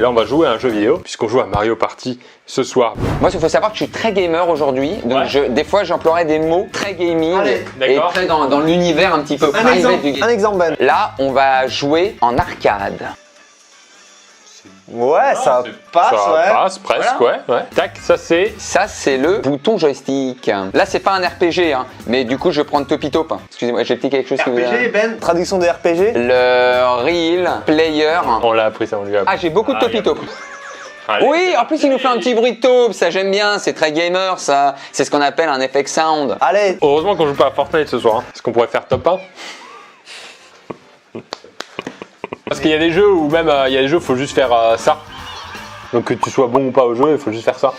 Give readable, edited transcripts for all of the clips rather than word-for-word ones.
Là, on va jouer à un jeu vidéo, puisqu'on joue à Mario Party ce soir. Moi, il faut savoir que je suis très gamer aujourd'hui, donc des fois, j'emploierais des mots très gaming et très dans l'univers un petit peu private du game. Un exemple, Ben. Là, on va jouer en arcade. Ouais, ça passe, Ça passe presque, Voilà. ouais. Tac, ça c'est... Ça, c'est le bouton joystick. Là, c'est pas un RPG, hein, mais du coup, je vais prendre Topitop. Excusez-moi, j'ai petit quelque chose que vous RPG, Ben. Traduction de RPG. Le Real Player. On l'a appris, ça, on lui a appris. Ah, j'ai beaucoup de Topitop. Allez. Oui, en plus, il nous fait un petit bruit de taupe, ça j'aime bien, c'est très gamer, ça. C'est ce qu'on appelle un effect sound. Allez. Heureusement qu'on joue pas à Fortnite ce soir, hein. Parce qu'on pourrait faire top 1. Parce qu'il y a des jeux où même, il y a des jeux où il faut juste faire ça. Donc que tu sois bon ou pas au jeu, il faut juste faire ça.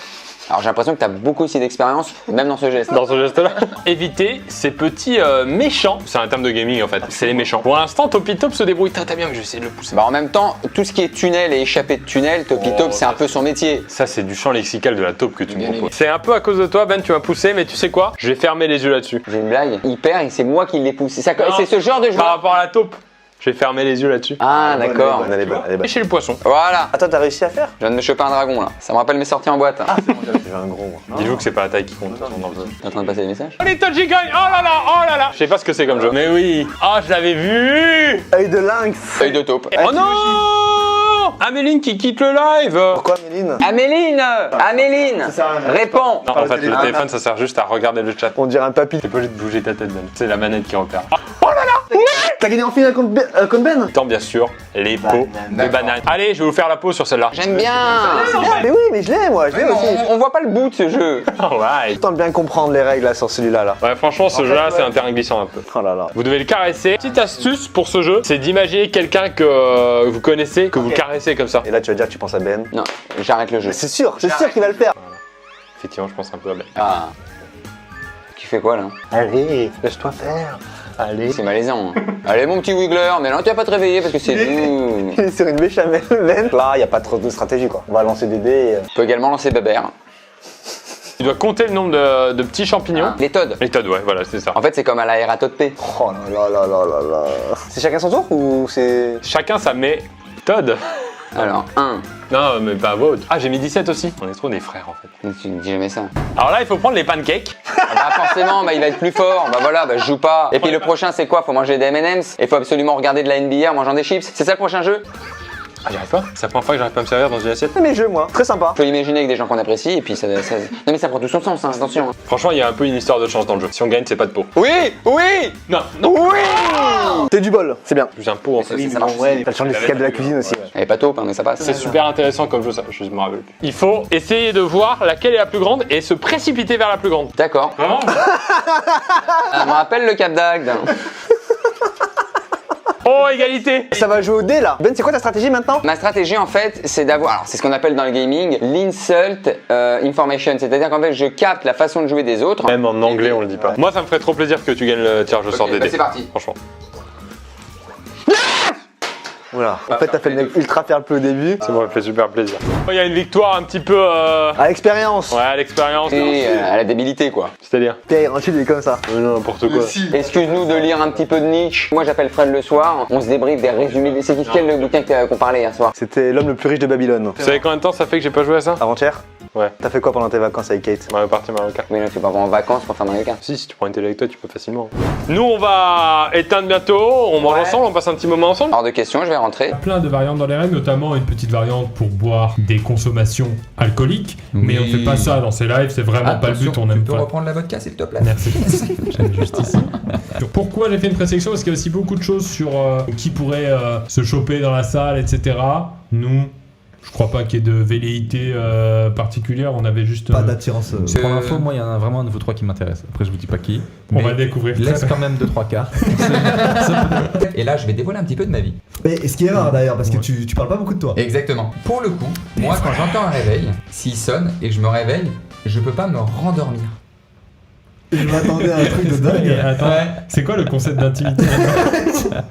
Alors j'ai l'impression que tu as beaucoup aussi d'expérience, même dans ce geste. Dans ce geste-là. Éviter ces petits méchants. C'est un terme de gaming en fait, c'est les méchants. Pour l'instant, Topitop se débrouille très bien, mais je vais essayer de le pousser. Bah en même temps, tout ce qui est tunnel et échappée de tunnel, Topitop, c'est un peu son métier. Ça, c'est du champ lexical de la taupe que tu me Bien proposes. C'est un peu à cause de toi, Ben, tu m'as poussé, mais tu sais quoi? Je vais fermer les yeux là-dessus. J'ai une blague. Il perd et c'est moi qui l'ai poussé. C'est ce genre de Par joueur. rapport à la taupe, je vais fermer les yeux là-dessus. Ah d'accord. Elle est bonne, elle est bonne. Et chez le poisson. Voilà. Attends, t'as réussi à faire? Je viens de me choper un dragon là. Ça me rappelle mes sorties en boîte. J'ai un gros, moi. Dis-vous que c'est pas la taille qui compte dans le jeu. T'es en train de passer des messages? Allez, Todji gagne! Oh là là! Je sais pas ce que c'est comme jeu. Mais oui! Ah, je l'avais vu! Œil de lynx. Œil de taupe. Oh non! Améline qui quitte le live! Pourquoi, Méline? Améline, réponds. Non, en fait, le téléphone, ça sert juste à regarder le chat. On dirait un papy. T'es pas obligé de bouger ta tête, Ben. C'est la manette qui repère. T'as gagné en finale contre Ben? Tant bien sûr, les pots de bananes. Allez, je vais vous faire la peau sur celle-là. J'aime bien. Mais oui, mais je l'ai, moi, je l'ai aussi. On voit pas le bout de ce jeu. Ouais. Autant bien comprendre les règles là sur celui-là. Là. Ouais, franchement, ce jeu-là, c'est un terrain glissant un peu. Oh là là. Vous devez le caresser. Petite astuce pour ce jeu, c'est d'imaginer quelqu'un que vous connaissez, que vous caressez comme ça. Et là, tu vas dire que tu penses à Ben. Non, j'arrête le jeu. C'est sûr qu'il va le faire. Effectivement, je pense un peu à Ben. Ah. Tu fais quoi là? Allez, laisse-toi faire. Allez. C'est malaisant. Hein. Allez mon petit Wiggler, mais non tu vas pas te réveiller parce que c'est doux. Il est sur une béchamel, Ben. Là, il n'y a pas trop de stratégie quoi. On va lancer des dés. Tu peux également lancer Bébert. Tu dois compter le nombre de petits champignons. Les Todd. Les Todd, ouais, voilà, c'est ça. En fait c'est comme à la Eratot P. Oh là là là là là. C'est chacun son tour ou c'est. Chacun ça met Todd. Alors 1. Non, mais pas vôtre. Ah, j'ai mis 17 aussi. On est trop des frères en fait. Tu ne dis jamais ça. Alors là, il faut prendre les pancakes. Ah bah forcément, bah, il va être plus fort. Bah voilà, bah je joue pas. Et puis le prochain c'est quoi? Faut manger des M&M's. Et faut absolument regarder de la NBA en mangeant des chips. C'est ça le prochain jeu? Ah, j'y arrive pas. C'est la première fois que j'arrive pas à me servir dans une assiette. C'est mes jeux, moi. Très sympa. Faut l'imaginer avec des gens qu'on apprécie et puis ça... Non mais ça prend tout son sens, hein, attention. Hein. Franchement, il y a un peu une histoire de chance dans le jeu. Si on gagne, c'est pas de pot. Oui. Non, non. Oui. T'es du bol, c'est bien. J'ai un pot en fait. Ça marche. Ouais, t'as le champ lexical de la cuisine aussi. Elle est pas taupe, hein, mais ça passe. C'est super intéressant comme jeu, ça. Je me rappelle plus. Il faut essayer de voir laquelle est la plus grande et se précipiter vers la plus grande. D'accord. Vraiment? Ça me rappelle le Cap d'Agde. Oh, égalité! Ça va jouer au dé là. Ben, c'est quoi ta stratégie maintenant? Ma stratégie en fait, c'est d'avoir, alors c'est ce qu'on appelle dans le gaming l'insult information, c'est-à-dire qu'en fait je capte la façon de jouer des autres. Même en anglais, on le dit pas. Moi, ça me ferait trop plaisir que tu gagnes le tirage au sort des bah dés. c'est parti. Franchement. Voilà. En fait, t'as fait le mec ultra fair play au début. Ça me fait super plaisir. Il y a une victoire un petit peu. À l'expérience. Ouais, à l'expérience. Et à la débilité quoi. C'est-à-dire? Pierre, ensuite, il est comme ça. Non, n'importe quoi. Excuse-nous de lire un petit peu de Nietzsche. Moi j'appelle Fred le soir, on se débriefe des résumés. C'est quel le bouquin qu'on parlait hier soir? C'était l'homme le plus riche de Babylone. Vous savez combien de temps ça fait que j'ai pas joué à ça? Avant-hier? Ouais. T'as fait quoi pendant tes vacances avec Kate? Mario Party, Mario Kart. Mais non, tu vas pas en vacances pour faire Mario Kart. Si tu prends une télé avec toi, tu peux facilement. Nous, on va éteindre bientôt. On mange ensemble, on passe un petit moment ensemble. Hors de question, je vais rentrer. Plein de variantes dans les règles, notamment une petite variante pour boire des consommations alcooliques. Mais on ne fait pas ça dans ces lives, c'est vraiment pas le but, on aime Tu peux pas. reprendre la vodka s'il te plaît? Merci. J'aime juste ici. Pourquoi j'ai fait une présélection? Parce qu'il y a aussi beaucoup de choses sur qui pourrait se choper dans la salle, etc. Nous, je crois pas qu'il y ait de velléité particulière, on avait juste... Pas d'attirance. Pour l'info, moi il y en a vraiment un de vous trois qui m'intéresse. Après je vous dis pas qui. On Mais va découvrir. laisse quand même 2-3 cartes. Et là je vais dévoiler un petit peu de ma vie. Mais ce qui est rare d'ailleurs, parce que tu parles pas beaucoup de toi. Exactement. Pour le coup, moi quand j'entends un réveil, s'il sonne et que je me réveille, je peux pas me rendormir. Je m'attendais à un truc de dingue. Attends, Ouais. c'est quoi le concept d'intimité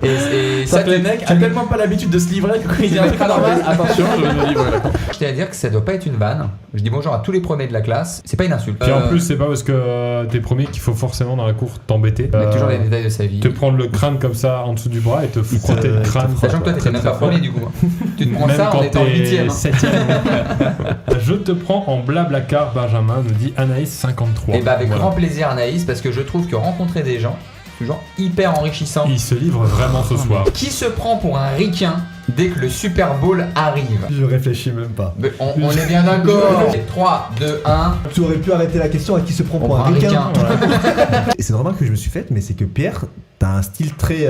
Et Ça ça, fait le mec a tellement pas l'habitude de se livrer que quand il dit un truc normal, attention, je vais me livrer. je tiens à dire que ça doit pas être une vanne. Je dis bonjour à tous les premiers de la classe. C'est pas une insulte. Puis en plus, c'est pas parce que t'es premier qu'il faut forcément dans la cour t'embêter. mais toujours les détails de sa vie. Te prendre le crâne comme ça en dessous du bras et te frotter le crâne. Sachant que toi t'étais même pas premier du coup. Tu te prends Même ça en quand étant t'es 8ème. 7ème. Je te prends en blablacar, Benjamin, nous dit Anaïs 53. Et bah avec Voilà. grand plaisir Anaïs, parce que je trouve que rencontrer des gens, c'est toujours hyper enrichissant. Il se livre vraiment ce soir. Qui se prend pour un ricain dès que le Super Bowl arrive? Je réfléchis même pas. Mais on est bien d'accord. 3, 2, 1. Tu aurais pu arrêter la question à qui se prend On pour prend un un ricain. ricain. Et c'est une remarque que je me suis faite, mais c'est que Pierre, t'as un style très.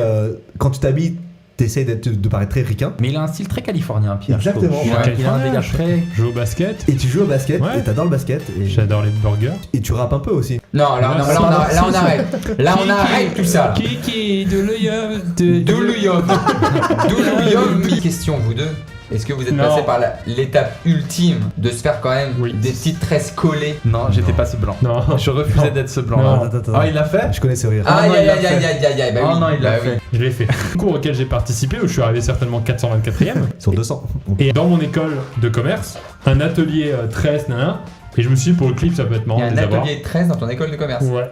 Quand tu t'habilles, t'essayes de paraître très ricain. Mais il a un style très californien, Pierre. je Exactement. trouve. Ouais. Il a un délire très. Joue au basket. Et tu joues au basket, Ouais. et t'adores le basket. J'adore les burgers. Et tu rappes un peu aussi. Non, là on arrête. Là on arrête tout ça. Kiki, de l'œil. Doulouyom. Question vous deux. Est-ce que vous êtes Non. passé par l'étape ultime de se faire quand même Oui. des petites tresses collées? Non, j'étais pas ce blanc. Non. Je refusais d'être ce blanc. Non. Attends. Ah, il l'a fait? Je connais ce rire. Aïe non, aïe il l'a aïe aïe aïe aïe. Bah Oh oui. non, il l'a Bah fait. oui. Je l'ai fait. Le cours auquel j'ai participé, où je suis arrivé certainement 424ème. Sur 200. Et dans mon école de commerce, un atelier 13, nanana. Et je me suis dit, pour le clip, ça peut être Il y marrant a de un les avoir. atelier 13 dans ton école de commerce. Ouais.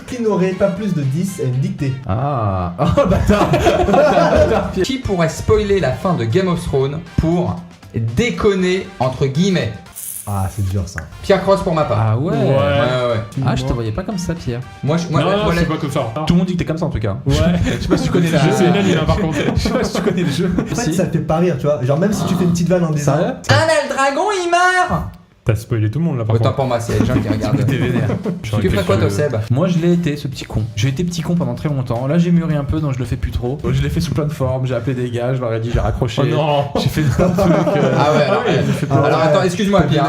Qui n'aurait pas plus de 10 à une dictée? Ah. Oh, bâtard. Qui pourrait spoiler la fin de Game of Thrones pour déconner entre guillemets? Ah, c'est dur ça. Pierre Cross pour ma part. Ah ouais. Ouais. Ah, je te voyais pas comme ça, Pierre. Moi, Non, la- c'est pas comme ça. Tout le monde dit que t'es comme ça en tout cas. Ouais. Je sais pas si tu connais le jeu. Je sais unanime, hein, par contre. Je sais pas si tu connais le jeu. En fait, ça te fait pas rire, tu vois. Genre, même si tu fais une petite vanne en disant. Sérieux? le dragon il meurt. T'as spoilé tout le monde là, par Autant contre. pour moi, c'est les gens qui regardent. T'es vénère. Tu ferais quoi toi Seb? Moi je l'ai été ce petit con. J'ai été petit con pendant très longtemps. Là j'ai mûri un peu donc je le fais plus trop. Je l'ai fait sous plein de formes. J'ai appelé des gars, je leur ai dit j'ai raccroché. Oh non. J'ai fait plein de trucs. Ah ouais, alors attends, excuse-moi Pierre.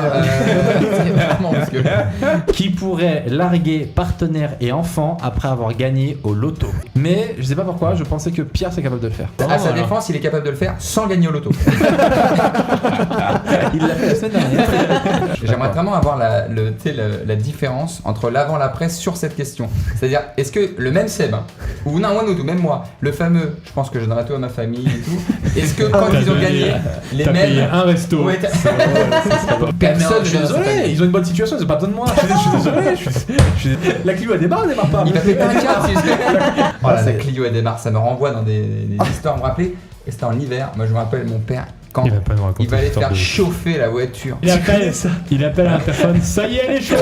C'est vraiment parce que. Qui pourrait larguer partenaire et enfant après avoir gagné au loto. Mais je sais pas pourquoi, je pensais que Pierre serait capable de le faire. À sa alors. défense, il est capable de le faire sans gagner au loto. Il l'a fait la semaine dernière. J'aimerais vraiment avoir la différence entre l'avant et la presse sur cette question. C'est-à-dire, est-ce que le même Seb, ou non, ou même moi, le fameux, je pense que je donnerai tout à ma famille et tout, est-ce que quand T'as ils ont donné- gagné, les T'as payé mêmes. un resto. Ouais, Personne, je suis ne donne désolé, cette ils ont une bonne situation, c'est pas besoin de moi. Je suis désolé, la Clio elle démarre pas. Il va péter un câble, s'il se plaît. Oh là, la Clio elle démarre, ça me renvoie dans des histoires. Vous me rappelez, et c'était en hiver, moi je me rappelle mon père, quand Il va pas nous raconter il va aller l'histoire faire de- chauffer la voiture. Il appelle à la personne. Ça y est, elle est chaude.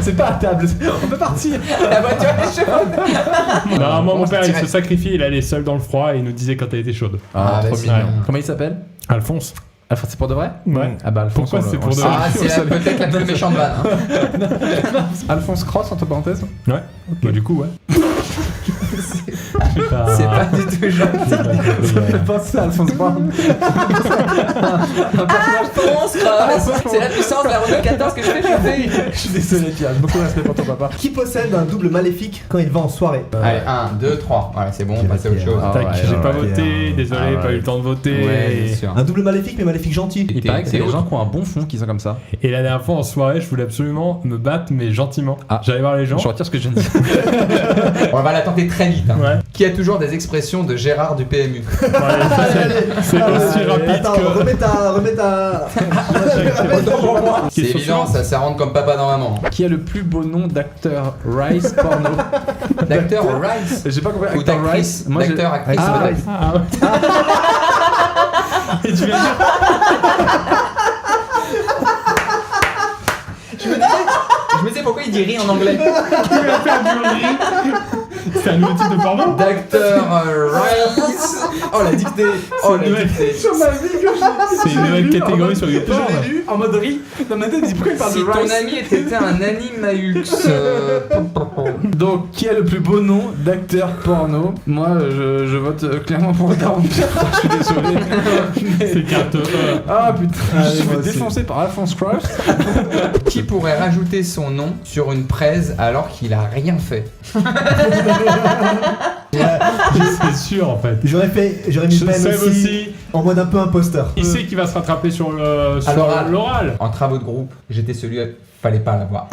C'est pas à table, on peut partir. La voiture est chaude. Non, moi, mon père, il dirait- se sacrifie. Il allait seul dans le froid et il nous disait quand elle était chaude. Ah, bah, trop c'est mignon. mignon. Comment il s'appelle? Alphonse. Alphonse, c'est pour de vrai? Ouais. Ah bah Alphonse. Pourquoi on le- c'est on pour le de sait. vrai? Ah, c'est peut-être la plus méchante vanne. Hein. Alphonse Cross entre parenthèses. Ouais. Bah, du coup, ouais. C'est pas du tout gentil. Ça me fait penser à Alphonse Brown. Un personnage. Alphonse Cross, c'est la puissance de la Renault 14 que je fais chauffer. Je suis désolé Pierre, j'ai beaucoup de respect pour ton papa. Qui possède un double maléfique quand il va en soirée? Allez, 1, 2, 3. Voilà, c'est bon, on passe à autre chose. Ah, Tac, ouais, j'ai pas ouais. voté. Désolé, Ah, ouais. pas eu le temps de voter. Ouais, bien sûr. Un double maléfique, mais maléfique gentil. Il paraît que c'est Et les gens autres. qui ont un bon fond qui sont comme ça. Et la dernière fois en soirée, je voulais absolument me battre, mais gentiment. Ah. J'allais voir les gens. Je retire ce que je viens de dire. On va la tenter très vite. Hein. Ouais. Qui a toujours des expressions de Gérard du PMU. Ouais, c'est aussi rapide Attends, que. remets ta. C'est évident, ça rentre comme papa dans maman. Qui a le plus beau nom d'acteur Rice porno? D'acteur Rice J'ai pas compris. ou Acteur d'actrice. Rice. Moi, j'ai- D'acteur, actrice, Ah, peut-être. Ah, ouais. Et tu viens de dire. Je me disais pourquoi il dit rire en anglais. C'est un nouveau type de porno. D'acteur Rice. Oh la dictée. Oh la nouvelle. dictée. C'est une nouvelle catégorie sur YouTube. Je l'ai lu en mode riz dans ma tête, je me dis pourquoi il parle Si de ton Rice? ami était un animaux. Donc, qui a le plus beau nom d'acteur porno? Moi, je vote clairement pour Daron Pierre. Je suis désolé. C'est carte E. Ah putain, Allez, je suis moi fait aussi. défoncer par Alphonse Cross. Qui pourrait rajouter son nom sur une presse alors qu'il a rien fait? C'est sûr en fait. J'aurais mis Je peine sais aussi, aussi. en mode un peu imposteur. Il sait qu'il va se rattraper sur À l'oral. l'oral. En travaux de groupe, j'étais celui fallait pas l'avoir.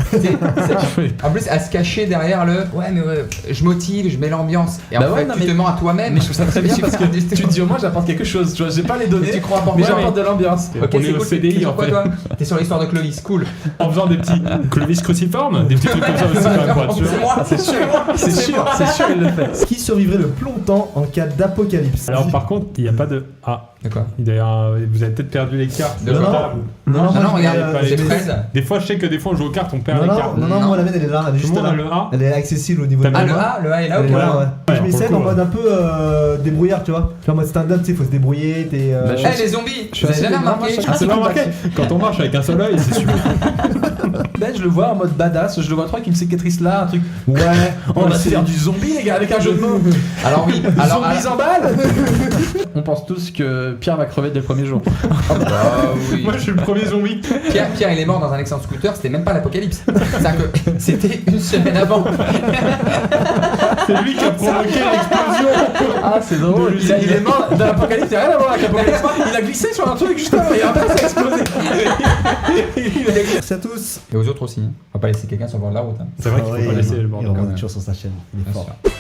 En plus, à se cacher derrière le ouais, mais je motive, je mets l'ambiance. Et Bah en ouais, fait, non, tu mais- te mens à toi-même. Mais je trouve ça très bien parce que Super tu te dis au moins j'apporte quelque chose. Tu vois, j'ai pas les données, Tu crois mais pourquoi, j'apporte de l'ambiance. Ok, On est c'est au cool. CDI, T'es sur en quoi, fait. toi? T'es sur l'histoire de Clovis, cool. En faisant des petits Clovis cruciformes, des petits trucs comme ça aussi, quand même, pour être sûr. C'est moi, c'est sûr. C'est sûr, il le fait. Qui survivrait le plus longtemps en cas d'apocalypse? Alors par contre, il n'y a pas de... Ah, D'accord. d'ailleurs, vous avez peut-être perdu les cartes. De sur quoi la table. Non, Non, moi, non, je regarde, mets, j'ai je mets- 13. Des fois, je sais que des fois, on joue aux cartes, on perd Non, les non, cartes. non, moi la mienne elle est là, elle est Tout juste le monde a là. le A. Elle est accessible au niveau T'as de Ah, la le main. A, le A est là, Elle ok. est là, ouais. Ouais, Je pour mets le scène coup, en mode un peu débrouillard, tu vois. Genre en mode stand-up, tu sais, faut se débrouiller, t'es. Bah, Eh, les zombies, Je suis vous avez assez jamais d'accord, remarqué moi, Ah, c'est pas remarqué. Quand on marche avec un seul œil, c'est super. Ben, je le vois en mode badass, je le vois trop avec une cicatrice là, un truc. Ouais, on va se faire du zombie, les gars, avec un jeu de mots. Alors oui, alors Zombies en balle. On pense tous que Pierre va crever dès le premier jour. bah oui. Moi, je suis le premier zombie. Pierre, il est mort dans un accident de scooter, c'était même pas l'apocalypse. C'est-à-dire que c'était une semaine avant. C'est lui qui a provoqué l'explosion. Ah, c'est drôle. Il est mort dans l'apocalypse, il a rien à voir avec l'apocalypse. Il a glissé sur un truc juste avant et après ça a explosé. Merci à tous. Et aux autres aussi. On va pas laisser quelqu'un sur le bord de la route. Hein. C'est vrai qu'il faut Ah oui, pas laisser le bord il de remonte quand même. toujours sur sa chaîne. Il est Bien fort. sûr.